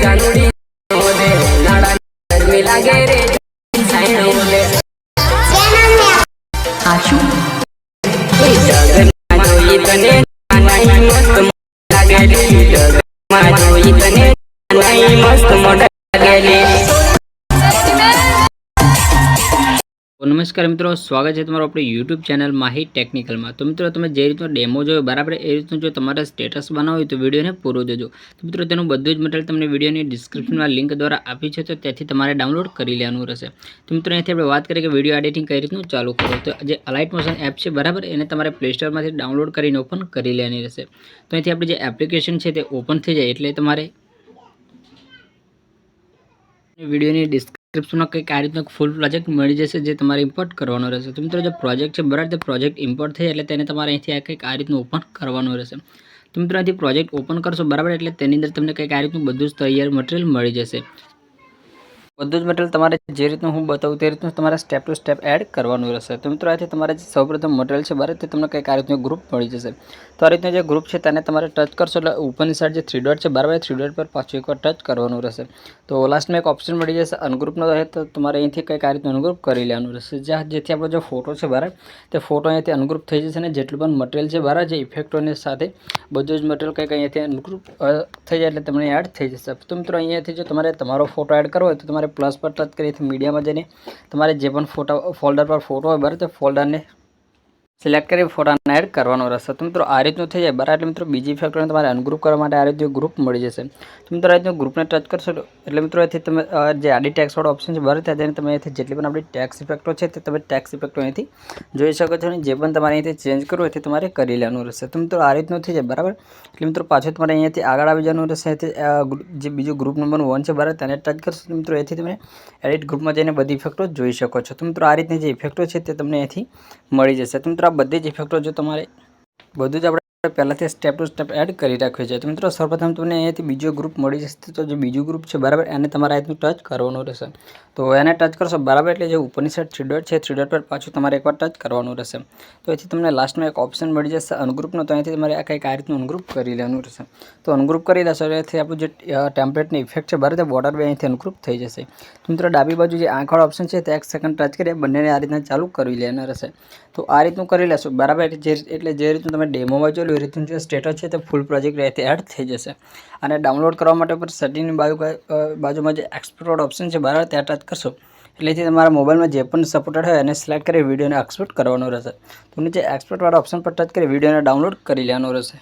જાનુડી ઓલે નાડા ગરમી લાગે રે સાઈન ઓલે આશુ એ જગમાં જોઈ તને નાઈ મસ્ત લાગેલી જગમાં જોઈ તને નાઈ મસ્ત મોઢા લાગેલી। નમસ્કાર મિત્રો, સ્વાગત છે તમારું આપણી યુટ્યુબ ચેનલ માહી ટેકનિકલમાં। તો મિત્રો, તમે જે રીતનો ડેમો જોયો બરાબર એ રીતનું જો તમારે સ્ટેટસ બનાવવું હોય તો વિડીયોને પૂરો જોજો। તો મિત્રો, તેનું બધું જ મટીરિયલ તમને વિડીયોની ડિસ્ક્રિપ્શનમાં લિંક દ્વારા આપી છે, તો તેથી તમારે ડાઉનલોડ કરી લેવાનું રહેશે। તો મિત્રો, અહીંથી આપણે વાત કરીએ કે વિડીયો એડિટિંગ કઈ રીતનું ચાલુ કરો। તો જે અલાઇટ મોશન એપ છે બરાબર, એને તમારે પ્લે સ્ટોરમાંથી ડાઉનલોડ કરીને ઓપન કરી લેવાની રહેશે। તો અહીંથી આપણી જે એપ્લિકેશન છે તે ઓપન થઈ જાય એટલે તમારે વિડીયોની ડિસ્ક્રિપ્શનમાં કંઈક આ રીતનો ફૂલ પ્રોજેક્ટ મળી જશે જે તમારે ઇમ્પોર્ટ કરવાનો રહેશે। તો મિત્રો, જે પ્રોજેક્ટ છે બરાબર તે પ્રોજેક્ટ ઇમ્પોર્ટ થાય એટલે તેને તમારે અહીંથી કંઈક આ રીતનું ઓપન કરવાનું રહેશે। તો મિત્રો, અહીંથી પ્રોજેક્ટ ઓપન કરશો બરાબર એટલે તેની અંદર તમને કંઈક આ રીતનું બધું જ તૈયાર મટીરિયલ મળી જશે। બધું જ મટીરિયલ તમારે જે રીતનું હું બતાવું તે રીતનું તમારે સ્ટેપ ટુ સ્ટેપ એડ કરવાનું રહેશે। તો મિત્રો, આથી તમારે જે સૌપ્રથમ મટીરિયલ છે બરાબર તે તમને કંઈક આ રીતનું ગ્રુપ મળી જશે। તો આ રીતનું જે ગ્રુપ છે તેને તમારે ટચ કરશો એટલે ઉપરની સાઈડ જે 3 ડોટ છે બરાબર 3 ડોટ પર પાછું એકવાર ટચ કરવાનું રહેશે। તો લાસ્ટમાં એક ઓપ્શન મળી જશે અનગ્રુપનો રહે, તો તમારે અહીંથી કંઈક આ રીતનું અનગ્રુપ કરી લેવાનું રહેશે। જેથી આપણો જે ફોટો છે બરાબર તે ફોટો અહીંયાથી અનગ્રુપ થઈ જશે અને જેટલું પણ મટીરિયલ છે બરાબર જે ઇફેક્ટોની સાથે બધું જ મટીરિયલ કંઈક અહીંયાથી અનગ્રુપ થઈ જાય એટલે તમને એડ થઈ જશે। તો મિત્રો, અહીંયાથી જો તમારે તમારો ફોટો એડ કરવો હોય તો તમારે પ્લસ પર ટચ કરી મીડિયામાં જઈને તમારે જે પણ ફોલ્ડર પર ફોટો હોય બરાબર તે ફોલ્ડરને સિલેક્ટ કરી ફોટાને એડ કરવાનો રહેશે। તો મિત્રો, આ રીતનું થઈ જાય બરાબર એટલે મિત્રો બીજી ઇફેક્ટોને તમારે અનગ્રુપ કરવા માટે આ રીતનું ગ્રુપ મળી જશે। તો મિત્રો, આ રીતનું ગ્રુપને ટચ કરશો એટલે મિત્રો અહીંથી તમે જે આડી ટેક્સવાળો ઓપ્શન છે બરાબર ત્યાં જઈને તમે અહીંથી જેટલી પણ આપણી ટેક્સ ઇફેક્ટો છે તે તમે ટેક્સ ઇફેક્ટો અહીંથી જોઈ શકો છો અને જે પણ તમારે અહીંથી ચેન્જ કરવું હોય તે તમારે કરી લેવાનું રહેશે। તો મિત્રો, આ રીતનું થઈ જાય બરાબર એટલે મિત્રો પાછું તમારે અહીંયાથી આગળ આવી જવાનું રહેશે। અહીંથી જે બીજું ગ્રુપ નંબર 1 છે બરાબર તેને ટચ કરશો તો મિત્રો અહીંથી તમે એડિટ ગ્રુપમાં જઈને બધી ઇફેક્ટો જોઈ શકો છો। તો મિત્રો, આ રીતની જે ઇફેક્ટો છે તે તમને અહીંથી મળી જશે। તો મિત્રો, આ બધી જ ઇફેક્ટો જો તમારે બધું જ આપણે પહેલાંથી સ્ટેપ ટુ સ્ટેપ એડ કરી રાખ્યું છે। તો મિત્રો, સૌપ્રથમ તમને અહીંયાથી બીજો ગ્રુપ મળી જશે। તો જે બીજું ગ્રુપ છે બરાબર એને તમારે આ રીતનું ટચ કરવાનું રહેશે। તો એને ટચ કરશો બરાબર એટલે જે ઉપરની સાઈડ 3 ડોટ છે 3 ડોટ પર પાછું તમારે એકવાર ટચ કરવાનું રહેશે। તો અહીંથી તમને લાસ્ટમાં એક ઓપ્શન મળી જશે અનગ્રુપનો, તો અહીંથી તમારે આ કંઈક આ રીતનું અનગ્રુપ કરી લેવાનું રહેશે। તો અનગ્રુપ કરી લેશો એટલે આપણું જે ટેમ્પલેટની ઇફેક્ટ છે બરાબર તે બોર્ડર બે અહીંથી અનગ્રુપ થઈ જશે। તો મિત્રો, ડાબી બાજુ જે આંખવાળો ઓપ્શન છે તે 1 સેકન્ડ ટચ કરી બંનેને આ રીતના ચાલુ કરી લેવાના રહેશે। તો આ રીતનું કરી લેશો બરાબર એટલે જે રીતનું તમે ડેમોમાં જોયું એ રીતનું જે સ્ટેટસ છે તે ફૂલ પ્રોજેક્ટ રહેતી એડ થઈ જશે। અને ડાઉનલોડ કરવા માટે પર સેટિંગની બાજુમાં જે એક્સપોર્ટ ઓપ્શન છે બરાબર ત્યાં ટચ કરશો એટલેથી તમારા મોબાઈલમાં જે પણ સપોર્ટેડ હોય એને સિલેક્ટ કરી વિડીયોને એક્સપોર્ટ કરવાનો રહેશે। તો નીચે એક્સપોર્ટવાળા ઓપ્શન પર ટચ કરી વિડીયોને ડાઉનલોડ કરી લેવાનો રહેશે।